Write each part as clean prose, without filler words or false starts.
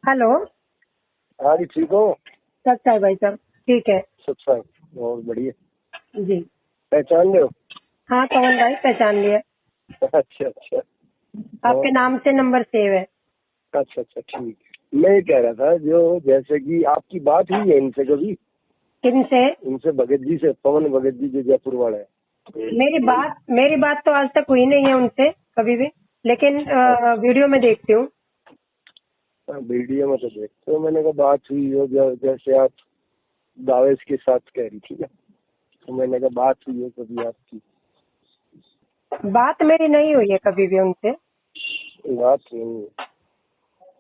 Hello. हाँ जी, ठीक हो? सब है भाई साहब, ठीक है। सब सही, बहुत बढ़िया। जी। पहचान रहे हो? हाँ पवन भाई पहचान लिया। अच्छा अच्छा। आपके नाम से नंबर सेव है। अच्छा अच्छा, ठीक। मैं ये कह रहा था, जो जैसे कि आपकी बात हुई है इनसे कभी? किनसे? इनसे भगत जी से, पवन भगत जी जो जयपुर वाले हैं। मेरी बात तो आज तक हुई नहीं है उनसे कभी भी, लेकिन वीडियो में देखती हूँ। वीडियो में तो देखते हो, मैंने कहा बात हुई हो जैसे आप दावेश के साथ कह रही थी ना, तो मैंने कहा बात हुई हो कभी आपकी? बात मेरी नहीं हुई है कभी भी उनसे। बात नहीं।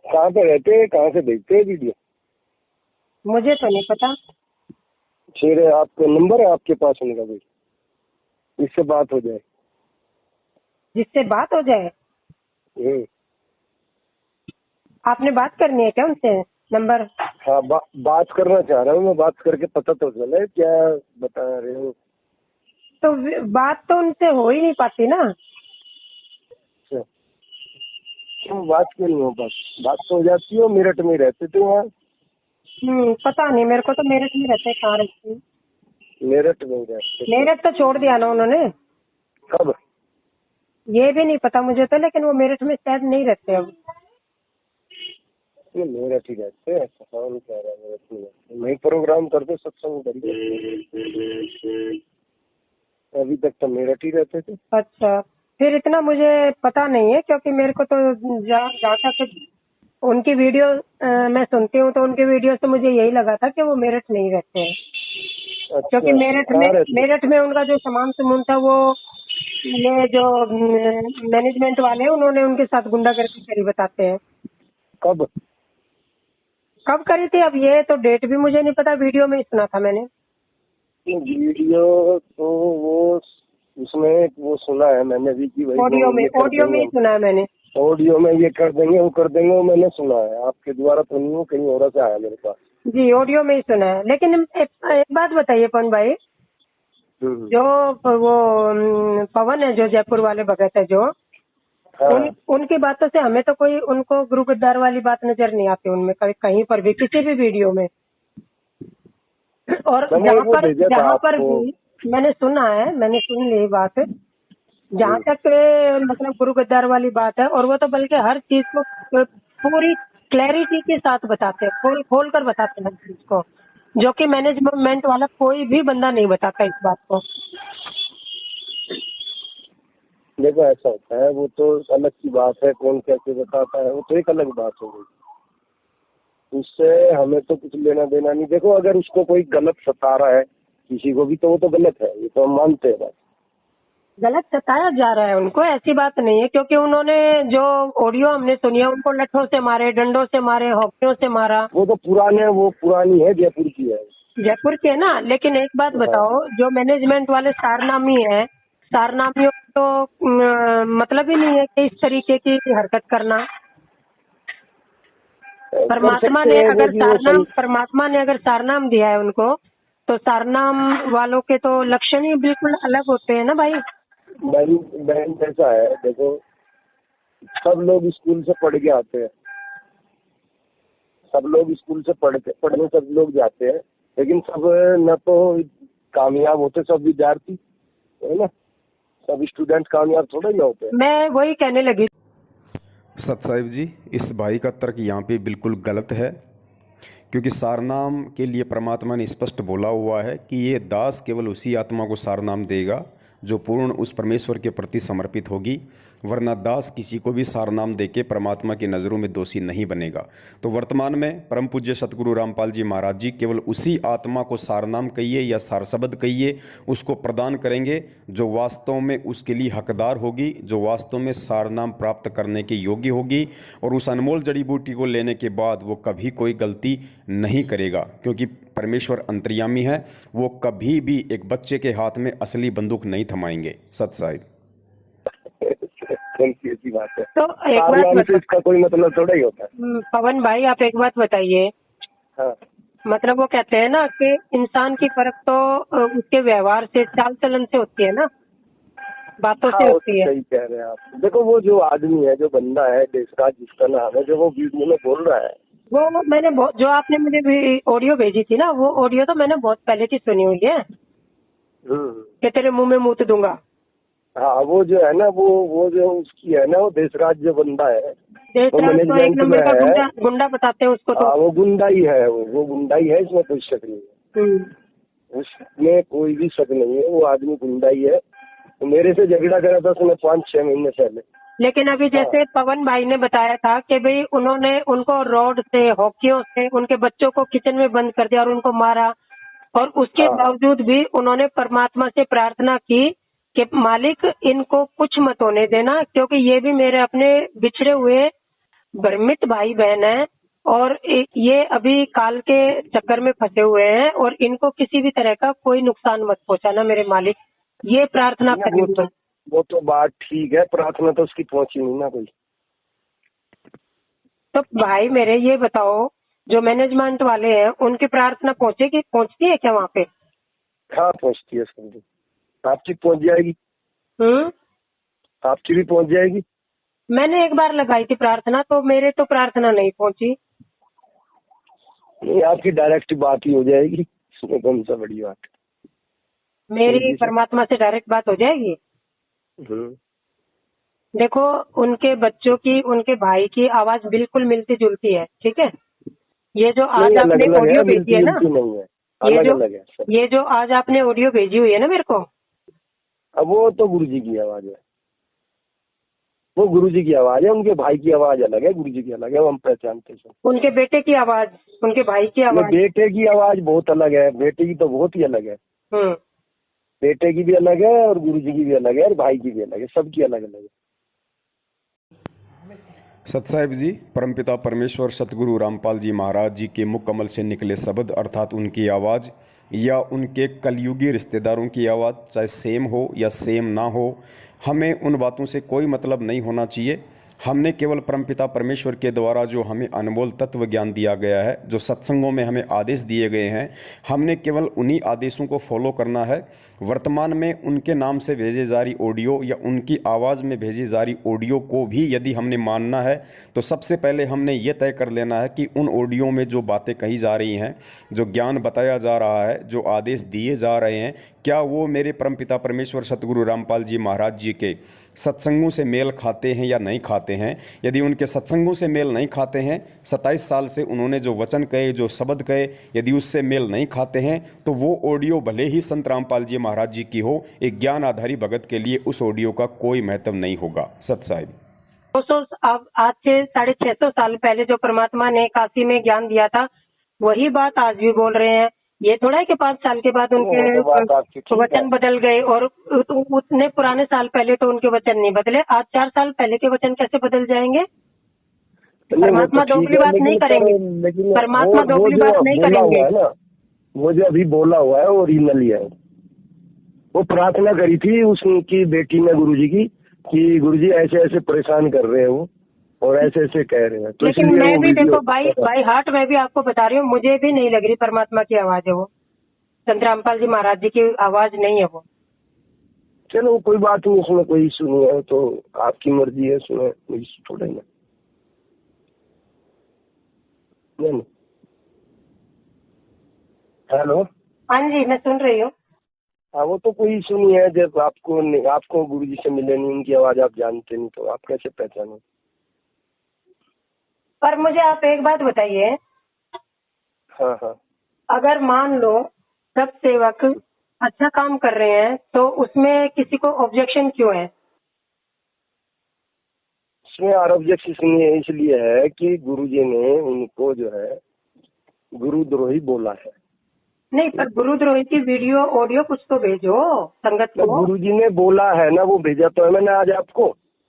कहाँ पे रहते हैं, कहाँ से देखते हैं वीडियो? मुझे तो नहीं पता। फिर आपका नंबर है आपके पास उनका कोई, इससे बात हो जाए? जिससे बात हो जाए? आपने बात करनी है क्या उनसे? नंबर? हाँ, बात करना चाह रहा हूँ मैं, बात करके पता तो चले क्या बता रहे हो। तो बात तो उनसे हो ही नहीं पाती ना। अच्छा, क्यों बात क्यों नहीं हो पाती? बात तो हो जाती हो, मेरठ में रहते थे वहाँ। पता नहीं, मेरे को तो मेरठ में रहते हैं, कहाँ रहते हैं। मेरठ में ही रहते थे। मेरठ तो छोड़ दिया ना उन्होंने। कब? ये भी नहीं पता मुझे तो, लेकिन वो मेरठ में शायद नहीं रहते अब। ये मेरठ ही रहते हैं, कौन कह रहा है मेरठ में रहते? वही प्रोग्राम करते, सत्संग करिए। अभी तक तो मेरठ ही रहते थे। अच्छा, फिर इतना मुझे पता नहीं है, क्योंकि मेरे को तो जहाँ तक उनकी वीडियो मैं सुनती हूँ, तो उनकी वीडियो से मुझे यही लगा था कि वो मेरठ नहीं रहते हैं। क्योंकि अच्छा, कहाँ रहते? मेरठ में उनका जो सामान सुमून था, वो ये जो मैनेजमेंट वाले हैं, उन्होंने उनके साथ गुंडागर्दी करी बताते हैं। कब? कब करी थी अब ये तो डेट भी मुझे नहीं पता, वीडियो में ही सुना था मैंने। वीडियो तो वो उसमें वो सुना है मैंने भी कि भाई वो ये कर ऑडियो में देंगे, ही सुना है मैंने। ऑडियो में ये कर देंगे वो कर देंगे, वो मैंने सुना है। आपके द्वारा तो नहीं, वो कहीं और से आया मेरे पास। जी, ऑडियो में ही सुना है। लेकिन एक बात बताइए पवन भाई, जो वो पवन है, जो जयपुर वाले भगत है, जो हाँ। उनकी बातों से हमें तो कोई उनको गुरु गद्दार वाली बात नजर नहीं आती उनमें, कहीं पर भी, किसी भी वीडियो में। और मैंने वो भेजा था जहाँ पर आपको। भी मैंने सुना है, मैंने सुन ली बात, जहाँ तक मतलब गुरु गद्दार वाली बात है, और वो तो बल्कि हर चीज को पूरी क्लैरिटी के साथ बताते हैं, खोल कर बताते हैं हर चीज को, जो कि मैनेजमेंट वाला कोई भी बंदा नहीं बताता इस बात को। देखो ऐसा होता है, वो तो अलग की बात है, कौन कैसे बताता है वो तो एक अलग बात हो गई। उससे हमें तो कुछ लेना देना नहीं। देखो, अगर उसको कोई गलत सता रहा है किसी को भी, तो वो तो गलत है, ये तो हम मानते हैं। बस गलत सताया जा रहा है उनको, ऐसी बात नहीं है, क्योंकि उन्होंने जो ऑडियो हमने सुनी है, उनको लठों से मारे, डंडों से मारे, हॉकियों से मारा। वो तो पुरानी है, जयपुर की है। जयपुर के ना, लेकिन एक बात हाँ। बताओ, जो मैनेजमेंट वाले सारनामी है, सारनामियों को तो मतलब ही नहीं है कि इस तरीके की हरकत करना। कर सकते हैं वो भी, परमात्मा ने अगर सारनाम दिया है उनको, तो सारनाम वालों के तो लक्षण ही बिल्कुल अलग होते हैं ना भाई। बहन ऐसा है, देखो सब लोग स्कूल से पढ़ के आते हैं, सब लोग स्कूल से पढ़ने सब लोग जाते हैं, लेकिन सब न तो कामयाब होते, सब विद्यार्थी है ना, सब स्टूडेंट कामयाब थोड़ा ही होते हैं। मैं वही कहने लगी। सत साहिब जी, इस भाई का तर्क यहाँ पे बिल्कुल गलत है, क्योंकि सारनाम के लिए परमात्मा ने स्पष्ट बोला हुआ है कि ये दास केवल उसी आत्मा को सारनाम देगा जो पूर्ण उस परमेश्वर के प्रति समर्पित होगी, वरना दास किसी को भी सारनाम देके परमात्मा की नज़रों में दोषी नहीं बनेगा। तो वर्तमान में परम पूज्य सतगुरु रामपाल जी महाराज जी केवल उसी आत्मा को सारनाम कहिए या सारशब्द कहिए, उसको प्रदान करेंगे जो वास्तव में उसके लिए हकदार होगी, जो वास्तव में सारनाम प्राप्त करने के योग्य होगी, और उस अनमोल जड़ी बूटी को लेने के बाद वो कभी कोई गलती नहीं करेगा, क्योंकि परमेश्वर अंतर्यामी है। वो कभी भी एक बच्चे के हाथ में असली बंदूक नहीं थमाएंगे। सत साहिब, ऐसी बात है। तो एक बात से इसका कोई मतलब थोड़ा ही होता है। पवन भाई, आप एक बात बताइए। हाँ। मतलब वो कहते हैं ना कि इंसान की परख तो उसके व्यवहार से, चाल चलन से होती है ना, बातों से होती है। सही कह रहे हैं आप। देखो, वो जो आदमी है, जो बंदा है देश का, जिसका नाम है, जो वो वीडियो में बोल रहा है, वो मैंने जो आपने मुझे भी ऑडियो भेजी थी ना, वो ऑडियो तो मैंने बहुत पहले की सुनी हुई है कि तेरे मुंह में मूत दूंगा। हाँ, वो जो है ना, वो जो उसकी है ना, वो देशराज जो बंदा है, वो देशराज तो एक मैनेजमेंट में नंबर का है। गुंडा गुंडा बताते हैं उसको तो। हाँ, वो गुंडा ही है, वो गुंडा ही है, इसमें कोई शक नहीं है। उसमें कोई भी शक नहीं है, वो आदमी गुंडा ही है। तो मेरे से झगड़ा करा था उसने 5-6 महीने पहले। लेकिन अभी जैसे पवन भाई ने बताया था कि भाई उन्होंने उनको रॉड से, हॉकियों से उनके बच्चों को किचन में बंद कर दिया और उनको मारा, और उसके हाँ, बावजूद भी उन्होंने परमात्मा से प्रार्थना की कि मालिक इनको कुछ मत होने देना, क्योंकि ये भी मेरे अपने बिछड़े हुए भ्रमित भाई बहन है, और ये अभी काल के चक्कर में फंसे हुए हैं, और इनको किसी भी तरह का कोई नुकसान मत पहुंचाना मेरे मालिक, ये प्रार्थना ना, करी थी। वो तो बात ठीक है, प्रार्थना तो उसकी पहुंची नहीं ना कोई। तो भाई मेरे ये बताओ, जो मैनेजमेंट वाले हैं उनकी प्रार्थना पहुंचती है क्या वहाँ पे? हाँ, पहुंचती है समझो, आपकी पहुंच जाएगी, हम्म। आपकी भी पहुंच जाएगी। मैंने एक बार लगाई थी प्रार्थना, तो मेरे तो प्रार्थना नहीं पहुंची। नहीं, आपकी डायरेक्ट बात ही हो जाएगी, इसमें कौन सा बड़ी बात है। मेरी परमात्मा से डायरेक्ट बात हो जाएगी। देखो, उनके बच्चों की, उनके भाई की आवाज बिल्कुल मिलती जुलती है, ठीक है। ये जो आज नहीं, अलग आपने अलग है, ऑडियो भेजी मिलती है ना, जुलती नहीं है, ये अलग जो अलग है सब। ये जो आज आपने ऑडियो भेजी हुई है ना मेरे को, अब वो तो गुरु जी की आवाज है, वो गुरु जी की आवाज है, उनके भाई की आवाज अलग है, गुरु जी की अलग है, वो हम पहचानते सब। उनके बेटे की आवाज, उनके भाई की नहीं, आवाज। बेटे की आवाज बहुत अलग है, बेटे की तो बहुत ही अलग है। हम्म। बेटे की भी अलग है, और गुरु जी की भी अलग है, और भाई की भी अलग है, सबकी अलग अलग है। सतसाहिब जी, परमपिता परमेश्वर सतगुरु रामपाल जी महाराज जी के मुख कमल से निकले शब्द अर्थात उनकी आवाज़ या उनके कलयुगी रिश्तेदारों की आवाज़, चाहे सेम हो या सेम ना हो, हमें उन बातों से कोई मतलब नहीं होना चाहिए। हमने केवल परमपिता परमेश्वर के द्वारा जो हमें अनमोल तत्व ज्ञान दिया गया है, जो सत्संगों में हमें आदेश दिए गए हैं, हमने केवल उन्हीं आदेशों को फॉलो करना है। वर्तमान में उनके नाम से भेजे जा रही ऑडियो या उनकी आवाज़ में भेजी जा रही ऑडियो को भी यदि हमने मानना है, तो सबसे पहले हमने ये तय कर लेना है कि उन ऑडियो में जो बातें कही जा रही हैं, जो ज्ञान बताया जा रहा है, जो आदेश दिए जा रहे हैं, क्या वो मेरे परमपिता परमेश्वर सतगुरु रामपाल जी महाराज जी के सत्संगों से मेल खाते हैं या नहीं खाते हैं। यदि उनके सत्संगों से मेल नहीं खाते हैं, 27 साल से उन्होंने जो वचन कहे, जो शब्द कहे, यदि उससे मेल नहीं खाते हैं, तो वो ऑडियो भले ही संत रामपाल जी महाराज जी की हो, एक ज्ञान आधारी भगत के लिए उस ऑडियो का कोई महत्व नहीं होगा। सत साहिब, 200 अब आज से 650 साल पहले जो परमात्मा ने काशी में ज्ञान दिया था, वही बात आज भी बोल रहे हैं। ये थोड़ा है कि 5 साल के बाद वो तो बात आपकी उनके ठीक वचन है। बदल गए, और उतने पुराने साल पहले तो उनके वचन नहीं बदले। आज 4 साल पहले के वचन कैसे बदल जाएंगे? नहीं, वो तो परमात्मा ठीक दोगली है, बात नहीं करेंगे। लेकिन परमात्मा वो दोगली जो बात नहीं बोला करेंगे। हुआ है ना, वो जो अभी बोला हुआ है, वो ओरिजिनल है। वो प्रार्थना करी थी उसकी बेटी ने गुरुजी की, कि गुरुजी ऐसे ऐसे परेशान कर रहे हैं वो, और ऐसे ऐसे कह रहे हैं, तो लेकिन इसलिए मैं वो भी वीडियो। देखो बाई हार्ट मैं भी आपको बता रही हूँ, मुझे भी नहीं लग रही परमात्मा की आवाज है वो, संत रामपाल जी महाराज जी की आवाज नहीं है वो। चलो कोई बात नहीं, उसमें कोई इशू नहीं है, तो आपकी मर्जी है, उसमें कोई इशू थोड़ा ही ना। हेलो। हाँ जी, मैं सुन रही हूँ। हाँ, वो तो कोई इशू नहीं है, जब आपको गुरुजी से मिले नहीं, उनकी आवाज आप जानते नहीं, तो आप कैसे पहचानो। पर मुझे आप एक बात बताइए, हाँ हाँ, अगर मान लो सब सेवक अच्छा काम कर रहे हैं, तो उसमें किसी को ऑब्जेक्शन क्यों है? इसमें ऑब्जेक्शन इसलिए है कि गुरुजी ने उनको जो है गुरुद्रोही बोला है। नहीं, पर गुरुद्रोही की वीडियो ऑडियो कुछ तो भेजो संगत तो को। गुरुजी ने बोला है ना, वो भेजा तो है मैंने आज आपको,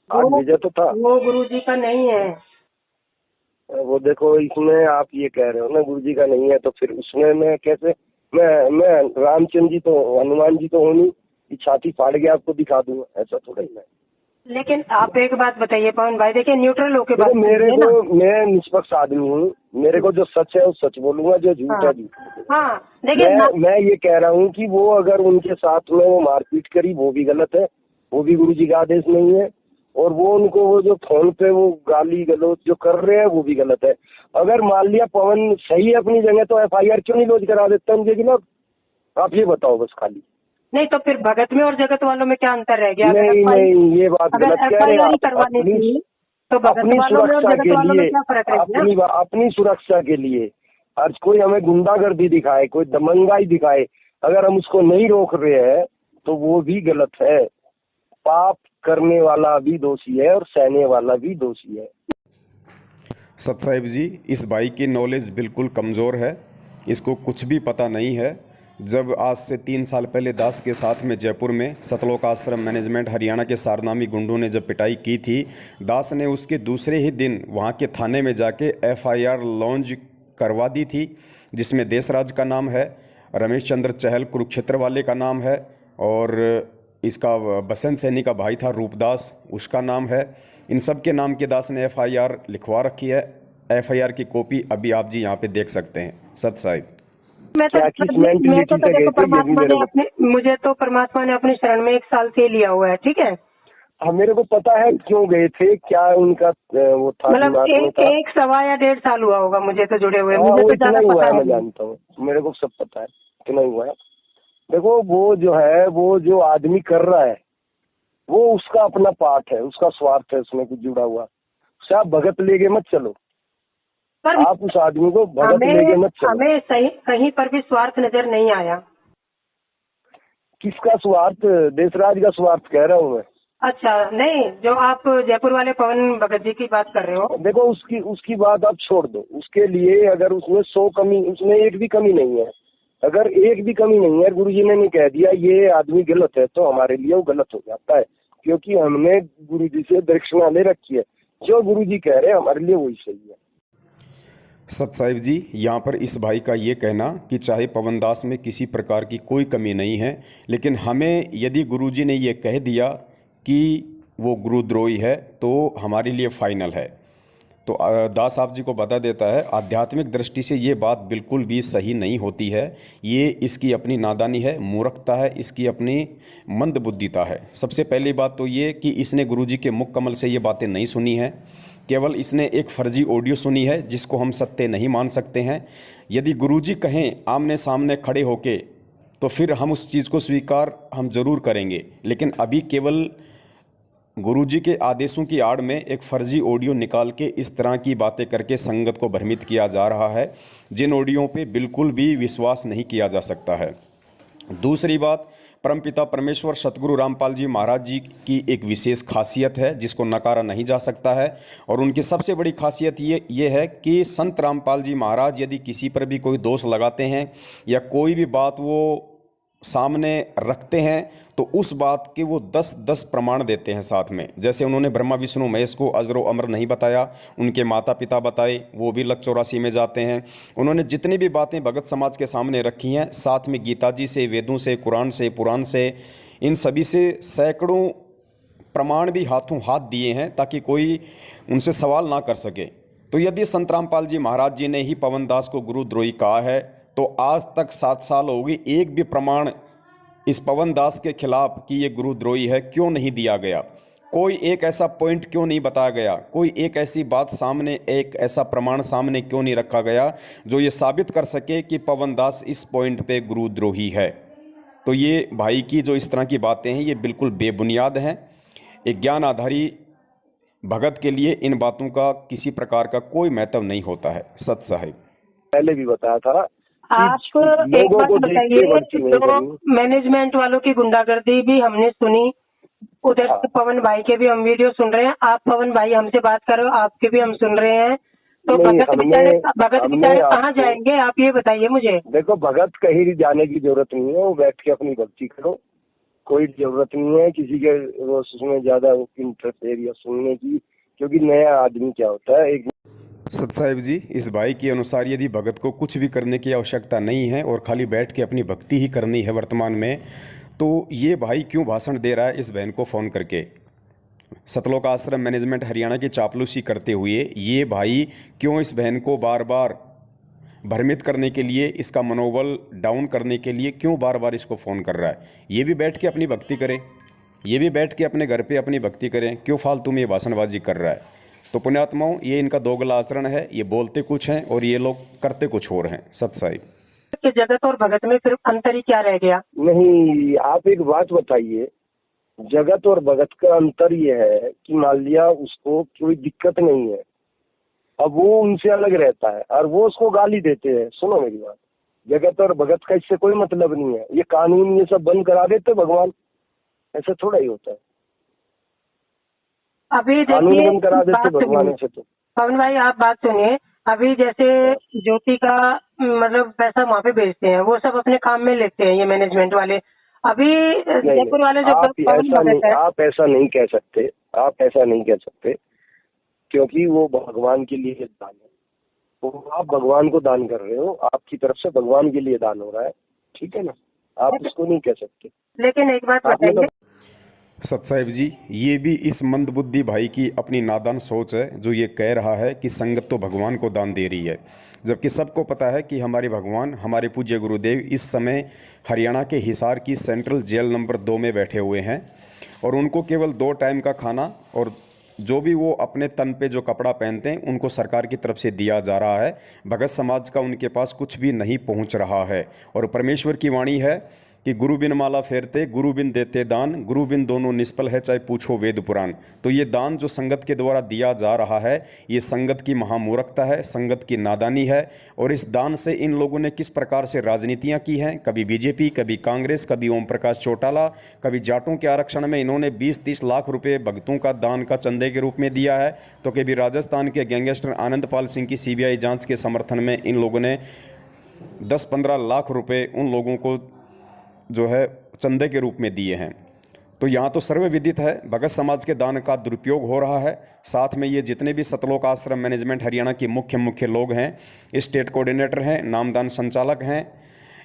आज भेजा तो था। वो गुरुजी का नहीं है। वो देखो, इसमें आप ये कह रहे हो ना गुरुजी का नहीं है, तो फिर उसमें मैं कैसे, मैं रामचंद्र जी तो, हनुमान जी तो होनी कि छाती फाड़ के आपको दिखा दूंगा, ऐसा थोड़ा ही है। लेकिन आप एक बात बताइए पवन भाई, देखिए न्यूट्रल होके बात मेरे कीजिए ना। को, मैं निष्पक्ष आदमी हूँ, मेरे को जो सच है वो सच बोलूंगा, जो झूठ है झूठ। हाँ, देखिए मैं ये कह रहा हूँ कि वो अगर उनके साथ में वो मारपीट करी, वो भी गलत है, वो भी गुरुजी का आदेश नहीं है। और वो उनको वो जो फोन पे वो गाली गलौज जो कर रहे हैं वो भी गलत है। अगर मान लिया पवन सही है अपनी जगह तो एफआईआर क्यों नहीं लॉन्च करा देता उनके खिलाफ? आप ये बताओ बस खाली। नहीं तो फिर भगत में और जगत वालों में क्या अंतर रह गया? नहीं, ये बात गलत कह रहे हैं आप। करवानी थी तो भगत अपनी वालों में और सुरक्षा जगत वालों के में लिए, क्या फर्क रह गया? अपनी सुरक्षा के लिए आज कोई हमें गुंडागर्दी दिखाए, कोई दमंगाई दिखाए, अगर हम उसको नहीं रोक रहे हैं तो वो भी गलत है। पाप करने वाला भी दोषी है और सहने वाला भी दोषी है। सत साहिब जी, इस भाई की नॉलेज बिल्कुल कमज़ोर है, इसको कुछ भी पता नहीं है। जब आज से 3 साल पहले दास के साथ में जयपुर में सतलोक आश्रम मैनेजमेंट हरियाणा के सारनामी गुंडों ने जब पिटाई की थी, दास ने उसके दूसरे ही दिन वहाँ के थाने में जाके एफआईआर लॉन्च करवा दी थी, जिसमें देशराज का नाम है, रमेश चंद्र चहल कुरुक्षेत्र वाले का नाम है, और इसका बसंत सैनी का भाई था रूपदास, उसका नाम है। इन सब के नाम के दास ने एफआईआर लिखवा रखी है। एफआईआर की कॉपी अभी आप जी यहाँ पे देख सकते हैं। सत साहिब, मुझे तो परमात्मा ने अपनी शरण में 1 साल से लिया हुआ है, ठीक है। हाँ, मेरे को पता है क्यों गए थे, क्या उनका वो था, मतलब 1 सवा या 1.5 साल हुआ होगा मुझे तो जुड़े हुए। मुझे तो इतना ही हुआ है, मैं जानता हूँ, मेरे को सब पता है, इतना ही हुआ है। देखो वो जो है, वो जो आदमी कर रहा है वो उसका अपना पार्ट है, उसका स्वार्थ है उसमें कुछ जुड़ा हुआ। उससे आप भगत लेके मत चलो, पर आप उस आदमी को भगत लेके मत चलो। हमें सही कहीं पर भी स्वार्थ नजर नहीं आया। किसका स्वार्थ? देशराज का स्वार्थ कह रहा हूँ मैं। अच्छा, नहीं, जो आप जयपुर वाले पवन भगत जी की बात कर रहे हो, देखो उसकी बात आप छोड़ दो। उसके लिए अगर उसमें 100 कमी, उसमें एक भी कमी नहीं है, अगर एक भी कमी नहीं है, गुरुजी ने नहीं कह दिया ये आदमी गलत है, तो हमारे लिए वो गलत हो जाता है, क्योंकि हमने गुरुजी से दक्षिणा ले रखी है। जो गुरुजी कह रहे हैं हमारे लिए वही सही है। सत साहिब जी, यहाँ पर इस भाई का ये कहना कि चाहे पवन दास में किसी प्रकार की कोई कमी नहीं है, लेकिन हमें यदि गुरुजी ने ये कह दिया कि वो गुरुद्रोही है तो हमारे लिए फाइनल है। तो दास आप जी को बता देता है, आध्यात्मिक दृष्टि से ये बात बिल्कुल भी सही नहीं होती है। ये इसकी अपनी नादानी है, मूर्खता है, इसकी अपनी मंदबुद्धिता है। सबसे पहली बात तो ये कि इसने गुरुजी के मुख कमल से ये बातें नहीं सुनी है, केवल इसने एक फर्जी ऑडियो सुनी है जिसको हम सत्य नहीं मान सकते हैं। यदि गुरुजी कहें आमने सामने खड़े होके तो फिर हम उस चीज़ को स्वीकार हम ज़रूर करेंगे, लेकिन अभी केवल गुरुजी के आदेशों की आड़ में एक फर्जी ऑडियो निकाल के इस तरह की बातें करके संगत को भ्रमित किया जा रहा है, जिन ऑडियो पे बिल्कुल भी विश्वास नहीं किया जा सकता है। दूसरी बात, परमपिता परमेश्वर सतगुरु रामपाल जी महाराज जी की एक विशेष खासियत है जिसको नकारा नहीं जा सकता है, और उनकी सबसे बड़ी खासियत ये है कि संत रामपाल जी महाराज यदि किसी पर भी कोई दोष लगाते हैं या कोई भी बात वो सामने रखते हैं तो उस बात के वो 10 प्रमाण देते हैं साथ में। जैसे उन्होंने ब्रह्मा विष्णु महेश को अजरो अमर नहीं बताया, उनके माता पिता बताए, वो भी लक 84 में जाते हैं। उन्होंने जितनी भी बातें भगत समाज के सामने रखी हैं, साथ में गीता जी से, वेदों से, कुरान से, पुराण से, इन सभी से सैकड़ों प्रमाण भी हाथों हाथ दिए हैं ताकि कोई उनसे सवाल ना कर सके। तो यदि संत रामपाल जी महाराज जी ने ही पवन दास को गुरुद्रोही कहा है तो आज तक 7 साल हो गए, एक भी प्रमाण इस पवन दास के खिलाफ कि ये गुरुद्रोही है क्यों नहीं दिया गया? कोई एक ऐसा पॉइंट क्यों नहीं बताया गया? कोई एक ऐसी बात सामने, एक ऐसा प्रमाण सामने क्यों नहीं रखा गया जो ये साबित कर सके कि पवन दास इस पॉइंट पे गुरुद्रोही है? तो ये भाई की जो इस तरह की बातें हैं ये बिल्कुल बेबुनियाद हैं। एक ज्ञान आधारी भगत के लिए इन बातों का किसी प्रकार का कोई महत्व नहीं होता है। सत साहिब, पहले भी बताया था। आप एक बात बताइए, तो मैनेजमेंट वालों की गुंडागर्दी भी हमने सुनी, उधर से पवन भाई के भी हम वीडियो सुन रहे हैं, आप पवन भाई हमसे बात कर रहे हो, आपके भी हम सुन रहे हैं। तो भगत बेचारे कहाँ जाएंगे आप ये बताइए मुझे। देखो, भगत कहीं जाने की जरूरत नहीं है, वो बैठ के अपनी भक्ति करो, कोई जरूरत नहीं है किसी के वो उसमें ज्यादा इंटरफेयर या सुनने की, क्योंकि नया आदमी क्या होता है। एक सत साहिब जी, इस भाई के अनुसार यदि भगत को कुछ भी करने की आवश्यकता नहीं है और खाली बैठ के अपनी भक्ति ही करनी है वर्तमान में, तो ये भाई क्यों भाषण दे रहा है इस बहन को फ़ोन करके? सतलोक आश्रम मैनेजमेंट हरियाणा की चापलूसी करते हुए ये भाई क्यों इस बहन को बार बार भ्रमित करने के लिए, इसका मनोबल डाउन करने के लिए क्यों बार बार इसको फ़ोन कर रहा है? ये भी बैठ के अपनी भक्ति करे, ये भी बैठ के अपने घर पे अपनी भक्ति करें, क्यों फालतू में ये भाषणबाजी कर रहा है। तो पुण्यात्माओं, ये इनका दोगला आचरण है, ये बोलते कुछ हैं और ये लोग करते कुछ और हैं। सत साहिब कि जगत और भगत में फिर अंतर ही क्या रह गया? नहीं, आप एक बात बताइए, जगत और भगत का अंतर ये है कि मान लिया उसको कोई दिक्कत नहीं है, अब वो उनसे अलग रहता है और वो उसको गाली देते हैं। सुनो मेरी बात, जगत और भगत का इससे कोई मतलब नहीं है। ये कानून ये सब बंद करा देते भगवान, ऐसा थोड़ा ही होता है। अभी कानून देखिए बंद करा देते बात भगवान, सुनिए ऐसे तो। पवन भाई, आप बात सुनिए। अभी जैसे ज्योति का मतलब पैसा वहाँ पे भेजते हैं, वो सब अपने काम में लेते हैं ये मैनेजमेंट वाले। अभी जयपुर वाले जो पवन भगत है, आप ऐसा नहीं कह सकते, आप ऐसा नहीं कह सकते, क्योंकि वो भगवान के लिए दान है। वो आप भगवान को दान कर रहे हो, आपकी तरफ से भगवान के लिए दान हो रहा है, ठीक है ना, आप उसको नहीं कह सकते। लेकिन एक बात आपने बताइए, सत साहिब जी, ये भी इस मंदबुद्धि भाई की अपनी नादान सोच है, जो ये कह रहा है कि संगत तो भगवान को दान दे रही है, जबकि सबको पता है कि हमारे भगवान, हमारे पूज्य गुरुदेव इस समय हरियाणा के हिसार की सेंट्रल जेल नंबर 2 में बैठे हुए हैं और उनको केवल 2 टाइम का खाना और जो भी वो अपने तन पे जो कपड़ा पहनते हैं उनको सरकार की तरफ से दिया जा रहा है। भगत समाज का उनके पास कुछ भी नहीं पहुंच रहा है। और परमेश्वर की वाणी है कि गुरु बिन माला फेरते, गुरु बिन देते दान, गुरु बिन दोनों निष्फल है, चाहे पूछो वेद पुराण। तो ये दान जो संगत के द्वारा दिया जा रहा है, ये संगत की महामूर्खता है, संगत की नादानी है। और इस दान से इन लोगों ने किस प्रकार से राजनीतियां की हैं, कभी बीजेपी, कभी कांग्रेस, कभी ओम प्रकाश चौटाला, कभी जाटों के आरक्षण में इन्होंने 20-30 लाख रुपए भक्तों का दान का चंदे के रूप में दिया है। तो कभी राजस्थान के गैंगस्टर आनंदपाल सिंह की सीबीआई जाँच के समर्थन में इन लोगों ने 10-15 लाख रुपये उन लोगों को जो है चंदे के रूप में दिए हैं। तो यहाँ तो सर्वविदित है भगत समाज के दान का दुरुपयोग हो रहा है। साथ में ये जितने भी सतलोक आश्रम मैनेजमेंट हरियाणा के मुख्य लोग हैं, स्टेट कोऑर्डिनेटर हैं, नामदान संचालक हैं,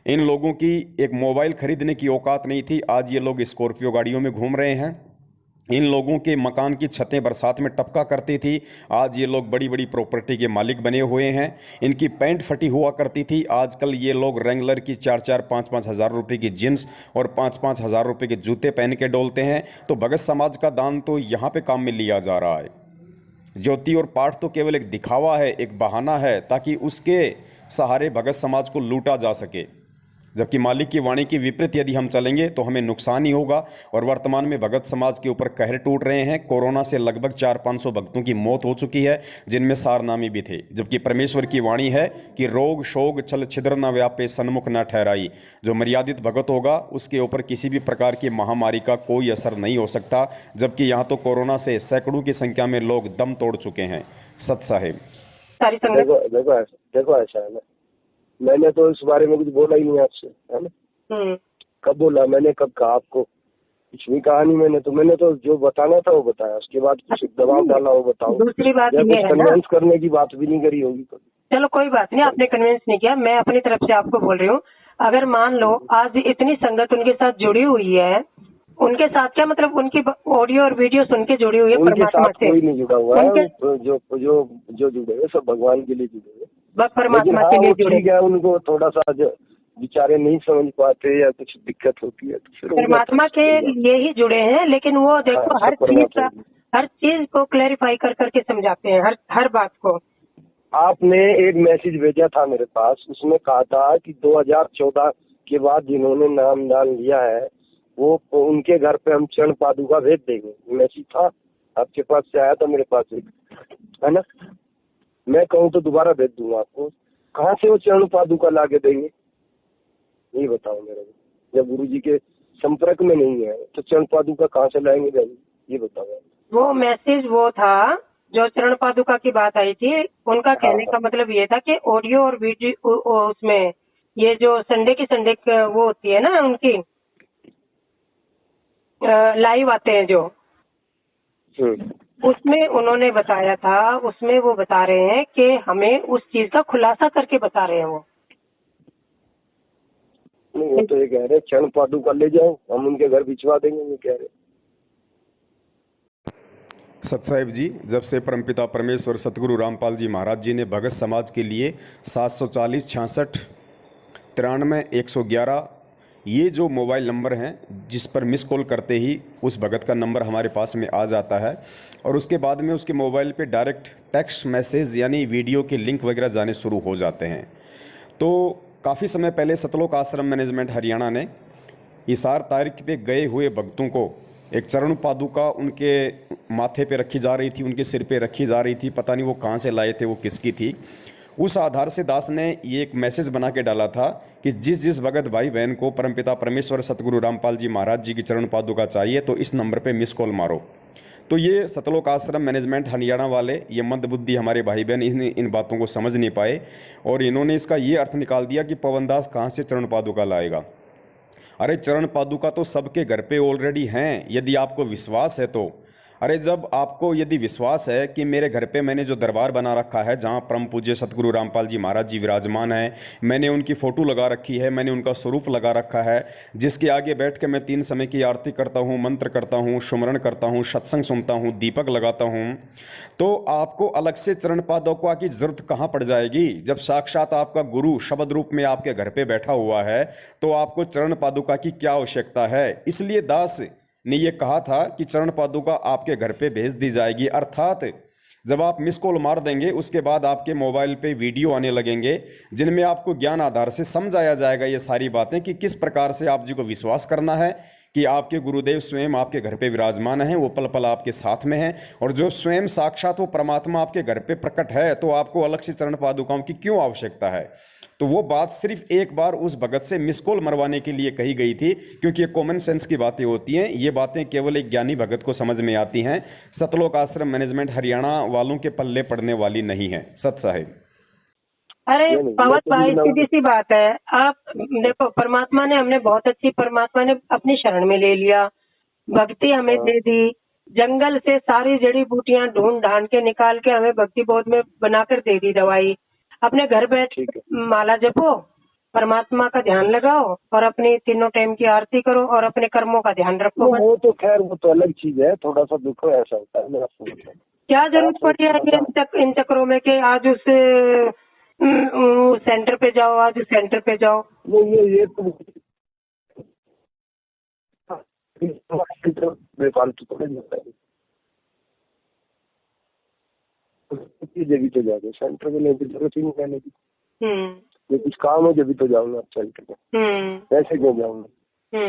इन लोगों की एक मोबाइल खरीदने की औकात नहीं थी, आज ये लोग स्कॉर्पियो गाड़ियों में घूम रहे हैं। इन लोगों के मकान की छतें बरसात में टपका करती थी, आज ये लोग बड़ी बड़ी प्रॉपर्टी के मालिक बने हुए हैं। इनकी पैंट फटी हुआ करती थी, आजकल ये लोग रेंगलर की 4-4, 5-5 हज़ार रुपये की जींस और 5-5 हज़ार रुपये के जूते पहन के डोलते हैं। तो भगत समाज का दान तो यहाँ पे काम में लिया जा रहा है। ज्योति और पाठ तो केवल एक दिखावा है, एक बहाना है, ताकि उसके सहारे भगत समाज को लूटा जा सके। जबकि मालिक की वाणी के विपरीत यदि हम चलेंगे तो हमें नुकसान ही होगा। और वर्तमान में भगत समाज के ऊपर कहर टूट रहे हैं। कोरोना से लगभग 400-500 भक्तों की मौत हो चुकी है, जिनमें सारनामी भी थे। जबकि परमेश्वर की वाणी है कि रोग शोग छल छिद्र न व्यापे, सन्मुख न ठहराई। जो मर्यादित भगत होगा उसके ऊपर किसी भी प्रकार की महामारी का कोई असर नहीं हो सकता। जबकि यहाँ तो कोरोना से सैकड़ों की संख्या में लोग दम तोड़ चुके हैं। सत साहेब, देखो ऐसा है ना, मैंने तो इस बारे में कुछ बोला ही नहीं आपसे, है ना। कब बोला मैंने, कब कहा आपको? कुछ भी कहा नहीं मैंने तो जो बताना था वो बताया, उसके बाद कुछ दबाव डाला वो बताओ। दूसरी बात या ये कुछ है ना, कन्वेंस करने की बात भी नहीं करी होगी कभी। चलो कोई बात नहीं, आपने कन्विंस नहीं किया, मैं अपनी तरफ से आपको बोल रही हूँ। अगर मान लो आज इतनी संगत उनके साथ जुड़ी हुई है, उनके साथ क्या मतलब, उनकी ऑडियो और वीडियो सुन के जुड़ी हुई है उनके परमात्मा साथ से। कोई नहीं जुड़ा हुआ है, जो जुड़े हैं सब भगवान के लिए जुड़े हैं, बस परमात्मा के हाँ, लिए वो जुड़े। ठीक है, उनको थोड़ा सा बेचारे नहीं समझ पाते या कुछ दिक्कत होती है तो फिर परमात्मा के लिए ही जुड़े हैं, लेकिन वो देखो हर चीज को क्लैरिफाई कर करके समझाते हैं, हर बात को। आपने एक मैसेज भेजा था मेरे पास, उसमें कहा था कि 2014 के बाद जिन्होंने नामदान लिया है वो उनके घर पे हम चरण पादुका भेज देंगे। मैसेज था आपके पास से, आया था मेरे पास एक, है ना। मैं कहूँ तो दोबारा भेज दूंगा आपको। कहाँ से वो चरण पादुका ला के देंगे ये बताओ मेरे को। जब गुरु जी के संपर्क में नहीं है तो चरण पादुका कहाँ से लाएंगे भाई, ये बताओ। वो मैसेज वो था जो चरण पादुका की बात आई थी, उनका कहने का मतलब ये था कि ऑडियो और वीडियो उसमें ये जो संडे वो होती है ना उनकी लाइव आते हैं जो, उसमें उन्होंने बताया था, उसमें वो बता रहे हैं कि हमें उस चीज का खुलासा करके बता रहे हैं वो। नहीं, वो तो ये कह रहे चरण पादुका ले जाओ, हम उनके घर भिजवा देंगे, ये कह रहे। सत साहिब जी, जब से परमपिता परमेश्वर सतगुरु रामपाल जी महाराज जी ने भगत समाज के लिए 740 66 93 111 ये जो मोबाइल नंबर हैं जिस पर मिस कॉल करते ही उस भगत का नंबर हमारे पास में आ जाता है और उसके बाद में उसके मोबाइल पे डायरेक्ट टेक्स्ट मैसेज यानी वीडियो के लिंक वगैरह जाने शुरू हो जाते हैं। तो काफ़ी समय पहले सतलोक आश्रम मैनेजमेंट हरियाणा ने हिसार तारीख पे गए हुए भक्तों को एक चरण पादुका उनके माथे पे रखी जा रही थी, उनके सिर पे रखी जा रही थी, पता नहीं वो कहाँ से लाए थे, वो किसकी थी। उस आधार से दास ने ये एक मैसेज बना के डाला था कि जिस जिस भगत भाई बहन को परमपिता परमेश्वर सतगुरु रामपाल जी महाराज जी की चरण पादुका चाहिए तो इस नंबर पे मिस कॉल मारो। तो ये सतलोक आश्रम मैनेजमेंट हरियाणा वाले ये मंदबुद्धि हमारे भाई बहन इन बातों को समझ नहीं पाए और इन्होंने इसका ये अर्थ निकाल दिया कि पवन दास कहाँ से चरण पादुका लाएगा। अरे चरण पादुका तो सबके घर पे ऑलरेडी हैं, यदि आपको विश्वास है तो। अरे जब आपको यदि विश्वास है कि मेरे घर पे मैंने जो दरबार बना रखा है जहाँ परम पूज्य सतगुरु रामपाल जी महाराज जी विराजमान हैं, मैंने उनकी फ़ोटो लगा रखी है, मैंने उनका स्वरूप लगा रखा है जिसके आगे बैठ के मैं 3 समय की आरती करता हूँ, मंत्र करता हूँ, सुमरण करता हूँ, सत्संग सुनता हूँ, दीपक लगाता हूँ, तो आपको अलग से चरण पादुका की जरूरत कहाँ पड़ जाएगी। जब साक्षात आपका गुरु शब्द रूप में आपके घर पे बैठा हुआ है तो आपको चरण पादुका की क्या आवश्यकता है। इसलिए दास ने ये कहा था कि चरण पादुका आपके घर पे भेज दी जाएगी, अर्थात जब आप मिस कॉल मार देंगे उसके बाद आपके मोबाइल पे वीडियो आने लगेंगे जिनमें आपको ज्ञान आधार से समझाया जाएगा ये सारी बातें कि किस प्रकार से आप जी को विश्वास करना है कि आपके गुरुदेव स्वयं आपके घर पे विराजमान हैं, वो पल पल आपके साथ में हैं और जो स्वयं साक्षात वो परमात्मा आपके घर पे प्रकट है तो आपको अलग से चरण पादुकाओं की क्यों आवश्यकता है। तो वो बात सिर्फ एक बार उस भगत से मिस कॉल मरवाने के लिए कही गई थी क्योंकि ये कॉमन सेंस की बातें होती हैं, ये बातें केवल एक ज्ञानी भगत को समझ में आती हैं, सतलोक आश्रम मैनेजमेंट हरियाणा वालों के पल्ले पड़ने वाली नहीं है। सत साहिब। अरे पवन भाई सीधी सी बात है, आप देखो परमात्मा ने हमने बहुत अच्छी परमात्मा ने अपनी शरण में ले लिया, भक्ति हमें दे दी, जंगल से सारी जड़ी बूटियां ढूंढ ढांड के निकाल के हमें भक्ति बोध में बनाकर दे दी दवाई। अपने घर बैठ माला जपो, परमात्मा का ध्यान लगाओ और अपनी तीनों टाइम की आरती करो और अपने कर्मों का ध्यान रखो। वो तो खैर वो तो अलग चीज है, थोड़ा सा दुख ऐसा होता है मेरा। क्या जरूरत पड़ी है इन चक्करों में कि आज उस सेंटर पे जाओ, आज उस सेंटर पे जाओ। ये तो बेफालतू तो नहीं होता है, जब भी तो जाओगे सेंटर में, नहीं जरूरत ही नहीं जाने की। ये कुछ काम है जब भी तो जाऊंगा सेंटर में, ऐसे क्यों जाऊंगा।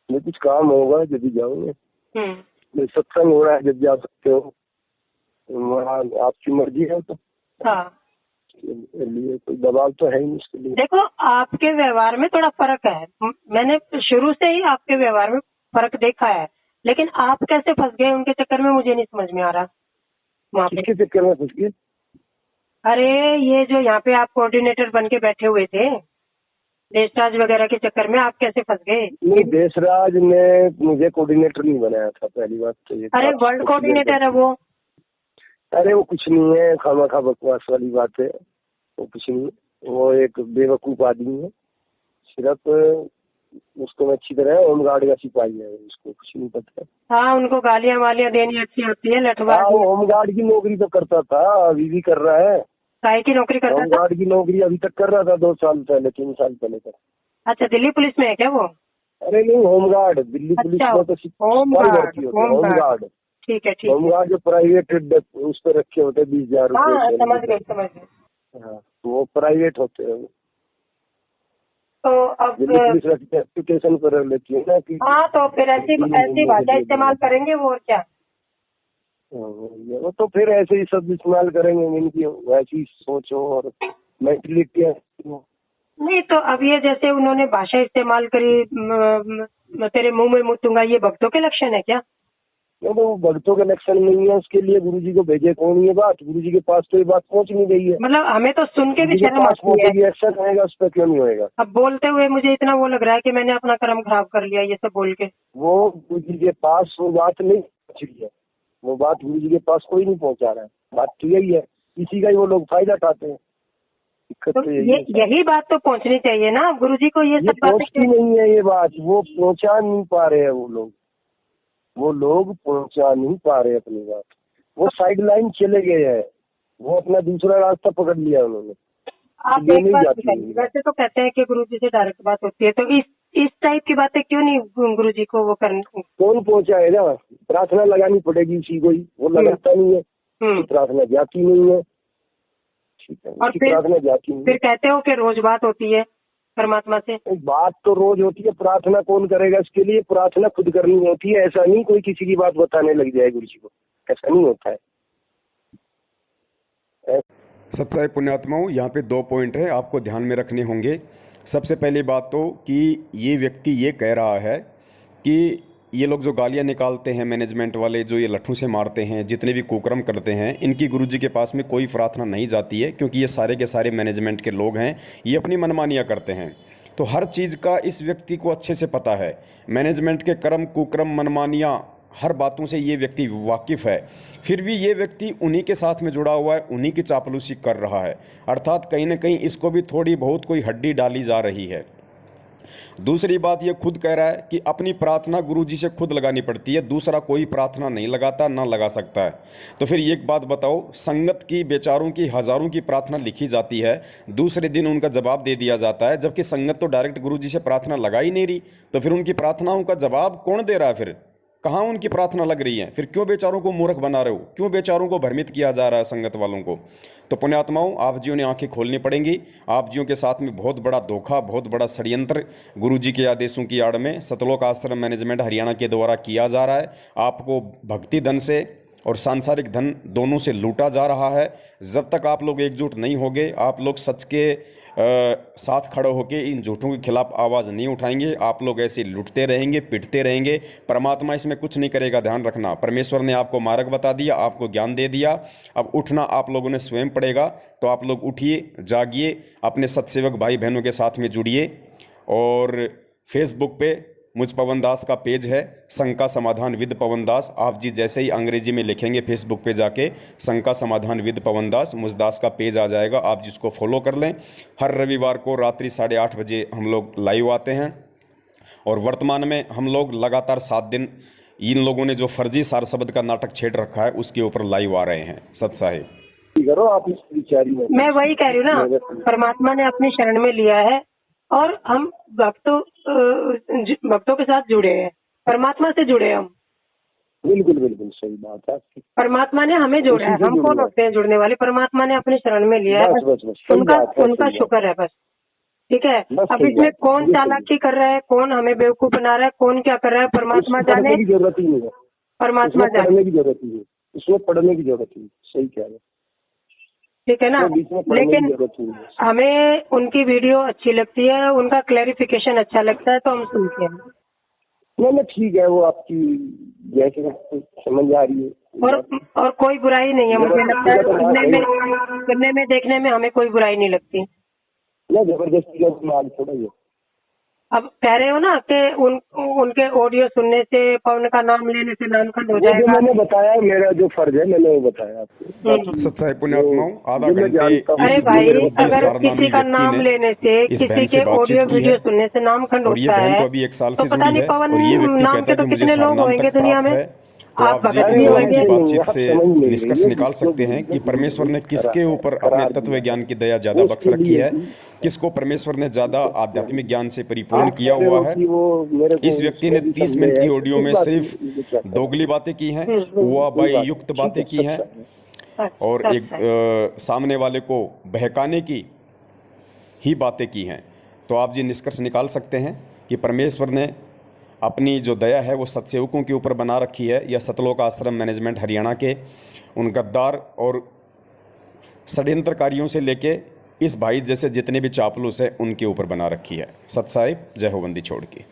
ये कुछ काम होगा जब भी जाऊंगे, सत्संग हो रहा है जब जा सकते हो, वहाँ आपकी मर्जी है तो। हाँ, लिए कोई दबाव तो है ही इसके लिए। देखो आपके व्यवहार में थोड़ा फर्क है, मैंने शुरू से ही आपके व्यवहार में फर्क देखा है, लेकिन आप कैसे फंस गए उनके चक्कर में मुझे नहीं समझ में आ रहा। किसके चक्कर में फंस गए? अरे ये जो यहाँ पे आप कोऑर्डिनेटर बन के बैठे हुए थे, देशराज वगैरह के चक्कर में आप कैसे फंस गए? नहीं, देशराज ने मुझे कोऑर्डिनेटर नहीं बनाया था, पहली बात तो ये। अरे वर्ल्ड कोऑर्डिनेटर है वो। अरे वो कुछ नहीं है, खामा बकवास वाली बात है, वो कुछ नहीं, वो एक बेवकूफ आदमी है, सिर्फ उसको मैं अच्छी तरह होमगार्ड का सिपाही है, उसको कुछ नहीं पता। हाँ, उनको गालियां वालियां देनी अच्छी होती है, लठवा। वो होमगार्ड की नौकरी तो करता था, अभी भी कर रहा है। काय की नौकरी करता था? होमगार्ड की नौकरी अभी तक कर रहा था, 2 साल पहले 3 साल पहले तक। अच्छा, दिल्ली पुलिस में है क्या वो? अरे नहीं, होमगार्ड दिल्ली पुलिस में तो होमगार्ड। ठीक है, ठीक। होमगार्ड जो प्राइवेट उस पर रखे होते 20,000 रुपए। समझ गए। हाँ, वो प्राइवेट होते हैं। तो अब पुलिस एप्लीकेशन पर लेती है ना कि। हाँ, तो फिर ऐसी भाषा इस्तेमाल करेंगे वो, और क्या। वो तो फिर ऐसे ही सब इस्तेमाल करेंगे, इनकी वैसी सोच हो और मेंटलिटी है। नहीं तो अब ये जैसे उन्होंने भाषा इस्तेमाल करी, तेरे मुंह में मुतूंगा, ये भक्तों के लक्षण है क्या? तो भक्तों के लक्षण नहीं है, उसके लिए गुरुजी को भेजे कौन ये बात, गुरुजी के पास तो ये बात पहुंच नहीं गई है। मतलब हमें तो सुन के भी शर्म आती है। एक्शन आएगा उस पर, क्यों नहीं होएगा? अब बोलते हुए मुझे इतना वो लग रहा है कि मैंने अपना कर्म खराब कर लिया ये सब बोल के। वो गुरुजी के पास वो बात नहीं पहुंच रही है, वो बात गुरुजी के पास कोई नहीं पहुंचा रहा है, बात तो यही है, इसी का ही वो लोग फायदा उठाते हैं। तो यही बात तो पहुंचनी चाहिए ना गुरुजी को, ये सब पहुंचती नहीं है ये बात, वो पहुंचा नहीं पा रहे हैं, वो लोग पहुंचा नहीं पा रहे अपनी बात, वो साइड लाइन चले गए हैं, वो अपना दूसरा रास्ता पकड़ लिया उन्होंने। आप एक बात बताइए, वैसे तो कहते हैं कि गुरुजी से डायरेक्ट बात होती है, तो इस इस टाइप की बातें क्यों नहीं गुरु जी को वो करने? कौन पहुंचाएगा? प्रार्थना लगानी पड़ेगी उसी को ही, वो लगाता नहीं है, हम्म। प्रार्थना जाती नहीं है। ठीक है, और उसकी फिर प्रार्थना जाती नहीं फिर कहते हो कि रोज बात होती है परमात्मा से। है। बात तो रोज होती है, प्रार्थना कौन करेगा इसके लिए? प्रार्थना खुद करनी होती है, ऐसा नहीं कोई किसी की बात बताने लग जाए गुरु जी को, ऐसा नहीं होता है। सत्साई पुण्यात्माओं, यहाँ पे 2 पॉइंट है आपको ध्यान में रखने होंगे। सबसे पहली बात तो कि ये व्यक्ति ये कह रहा है कि ये लोग जो गालियाँ निकालते हैं मैनेजमेंट वाले, जो ये लट्ठों से मारते हैं, जितने भी कुकर्म करते हैं, इनकी गुरुजी के पास में कोई प्रार्थना नहीं जाती है, क्योंकि ये सारे के सारे मैनेजमेंट के लोग हैं, ये अपनी मनमानियाँ करते हैं। तो हर चीज़ का इस व्यक्ति को अच्छे से पता है। मैनेजमेंट के कर्म कुकर्म मनमानियाँ हर बातों से ये व्यक्ति वाकिफ़ है, फिर भी ये व्यक्ति उन्हीं के साथ में जुड़ा हुआ है, उन्हीं की चापलूसी कर रहा है। अर्थात कहीं ना कहीं इसको भी थोड़ी बहुत कोई हड्डी डाली जा रही है। दूसरी बात, ये खुद कह रहा है कि अपनी प्रार्थना गुरुजी से खुद लगानी पड़ती है, दूसरा कोई प्रार्थना नहीं लगाता, ना लगा सकता है। तो फिर एक बात बताओ, संगत की बेचारों की हज़ारों की प्रार्थना लिखी जाती है, दूसरे दिन उनका जवाब दे दिया जाता है, जबकि संगत तो डायरेक्ट गुरुजी से प्रार्थना लगा ही नहीं रही। तो फिर उनकी प्रार्थनाओं का जवाब कौन दे रहा है? फिर कहाँ उनकी प्रार्थना लग रही है? फिर क्यों बेचारों को मूर्ख बना रहे हो? क्यों बेचारों को भ्रमित किया जा रहा है संगत वालों को? तो पुण्यात्माओं, आप जियों ने आंखें खोलनी पड़ेंगी। आप जियों के साथ में बहुत बड़ा धोखा, बहुत बड़ा षड्यंत्र गुरुजी के आदेशों की आड़ में सतलोक आश्रम मैनेजमेंट हरियाणा के द्वारा किया जा रहा है। आपको भक्ति धन से और सांसारिक धन दोनों से लूटा जा रहा है। जब तक आप लोग एकजुट नहीं होंगे, आप लोग सच के साथ खड़े होकर इन झूठों के खिलाफ आवाज़ नहीं उठाएंगे, आप लोग ऐसे लुटते रहेंगे, पिटते रहेंगे। परमात्मा इसमें कुछ नहीं करेगा, ध्यान रखना। परमेश्वर ने आपको मार्ग बता दिया, आपको ज्ञान दे दिया, अब उठना आप लोगों ने स्वयं पड़ेगा। तो आप लोग उठिए, जागिए, अपने सत्सेवक भाई बहनों के साथ में जुड़िए। और फेसबुक पे मुझ पवन दास का पेज है, शंका समाधान विद पवन दास। आप जी जैसे ही अंग्रेजी में लिखेंगे फेसबुक पे जाके शंका समाधान विद पवन दास, मुझ दास का पेज आ जाएगा, आप जिसको फॉलो कर लें। हर रविवार को रात्रि 8:30 बजे हम लोग लाइव आते हैं। और वर्तमान में हम लोग लगातार 7 दिन इन लोगों ने जो फर्जी सार शब्द का नाटक छेड़ रखा है उसके ऊपर लाइव आ रहे हैं। सत साहिब करो आप इस विचारी में। मैं वही कह रही हूँ ना, परमात्मा ने अपनी शरण में लिया है और हम भक्तों के साथ जुड़े हैं, परमात्मा से जुड़े हैं हम। बिल्कुल बिल्कुल सही बात है आपकी। परमात्मा ने हमें जोड़ा है, हम कौन होते हैं जुड़ने वाले? परमात्मा ने अपनी शरण में लिया है, उनका शुक्र है बस। ठीक है, अब इसमें कौन चालाकी कर रहा है, कौन हमें बेवकूफ बना रहा है, कौन क्या कर रहा है, परमात्मा जाने। की जरूरत ही नहीं है, परमात्मा जाने की जरूरत ही है, इसमें पढ़ने की जरूरत ही। सही कह रहे, ठीक है ना। लेकिन हमें उनकी वीडियो अच्छी लगती है, उनका क्लैरिफिकेशन अच्छा लगता है, तो हम सुनते हैं। नहीं ठीक है, वो आपकी जैसे समझ आ रही है। और कोई बुराई नहीं है, मुझे लगता है सुनने में देखने में हमें कोई बुराई नहीं लगती। ना जबरदस्ती का माल थोड़ा ही है। अब कह रहे हो ना कि उनके ऑडियो सुनने से, पवन का नाम लेने से नामखंड हो जाएगा। मैंने बताया, मेरा जो फर्ज है मैंने वो बताया आपको। सत्साई पुण्यात्माओं, आधा घंटे अरे भाई, अगर किसी का नाम लेने से, किसी के ऑडियो वीडियो सुनने से नामखंड होता है, तो अभी 1 साल से पता नहीं पवन नाम के तो कितने लोग होंगे दुनिया में। तो आप जी इन दोनों की बातचीत से निष्कर्ष निकाल सकते हैं कि परमेश्वर ने किसके ऊपर अपने तत्व ज्ञान की दया ज्यादा बख्श रखी है, किसको परमेश्वर ने ज्यादा आध्यात्मिक ज्ञान से परिपूर्ण किया हुआ है। इस व्यक्ति ने 30 मिनट की ऑडियो में सिर्फ दोगली बातें की हैं, हुआ बाई युक्त बातें की हैं, और एक सामने वाले को बहकाने की ही बातें की हैं। तो आप जी निष्कर्ष निकाल सकते हैं कि परमेश्वर ने अपनी जो दया है वो सत्सेवकों के ऊपर बना रखी है, या सतलोक आश्रम मैनेजमेंट हरियाणा के उन गद्दार और षड्यंत्रकारियों से लेके इस भाई जैसे जितने भी चापलूस है उनके ऊपर बना रखी है। सत साहिब, जय हो बंदी छोड़ की।